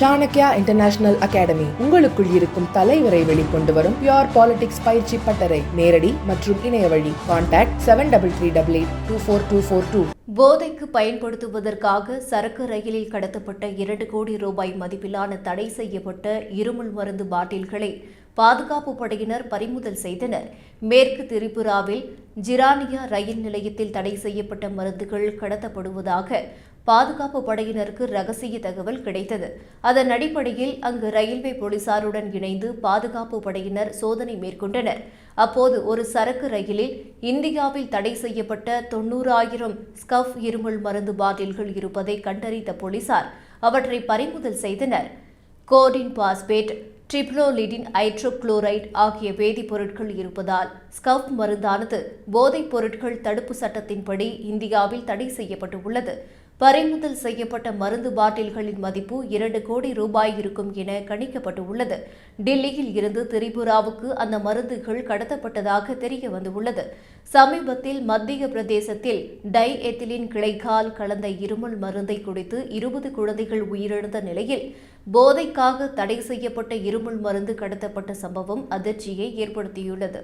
Chanakya international academy உங்களுக்குள் இருக்கும் தலைவரை வெளிக்கொண்டு வரும் பியூர் பாலிடிக்ஸ் பயிற்சி பட்டறை. நேரடி மற்றும் இணைய வழி. கான்டாக்ட் 7338824242. போதைக்கு பயன்படுத்துவதற்காக சரக்கு ரயிலில் கடத்தப்பட்ட 2 கோடி ரூபாய் மதிப்பிலான தடை செய்யப்பட்ட இருமல் மருந்து பாட்டில்களை பாதுகாப்பு படையினர் பறிமுதல் செய்தனர். மேற்கு திரிபுராவில் ஜிரானியா ரயில் நிலையத்தில் தடை செய்யப்பட்ட மருந்துகள் கடத்தப்படுவதாக பாதுகாப்பு படையினருக்கு ரகசிய தகவல் கிடைத்தது. அதன் அடிப்படையில் அங்கு ரயில்வே போலீசாருடன் இணைந்து பாதுகாப்பு படையினர் சோதனை மேற்கொண்டனர். அப்போது ஒரு சரக்கு ரயிலில் இந்தியாவில் தடை செய்யப்பட்ட 90,000 ஸ்கஃப் இருமல் மருந்து பாட்டில்கள் இருப்பதை கண்டறிந்த போலீசார் அவற்றை பறிமுதல் செய்தனர். கோடின் பாஸ்பேட், ட்ரிப்ளோலிடின் ஹைட்ரோகுளோரைடு ஆகிய வேதிப்பொருட்கள் இருப்பதால் ஸ்கஃப் மருந்தானது போதைப் பொருட்கள் தடுப்பு சட்டத்தின்படி இந்தியாவில் தடை செய்யப்பட்டுள்ளது. பறிமுதல் செய்யப்பட்ட மருந்து பாட்டில்களின் மதிப்பு 2 கோடி ரூபாய் இருக்கும் என கணிக்கப்பட்டுள்ளது. டில்லியில் இருந்து திரிபுராவுக்கு அந்த மருந்துகள் கடத்தப்பட்டதாக தெரிய வந்துள்ளது. சமீபத்தில் மத்திய பிரதேசத்தில் டை எத்திலின் கிளைக்கால் கலந்த இருமல் மருந்தை குடித்து 20 குழந்தைகள் உயிரிழந்த நிலையில் போதைக்காக தடை செய்யப்பட்ட இருமல் மருந்து கடத்தப்பட்ட சம்பவம் அதிர்ச்சியை ஏற்படுத்தியுள்ளது.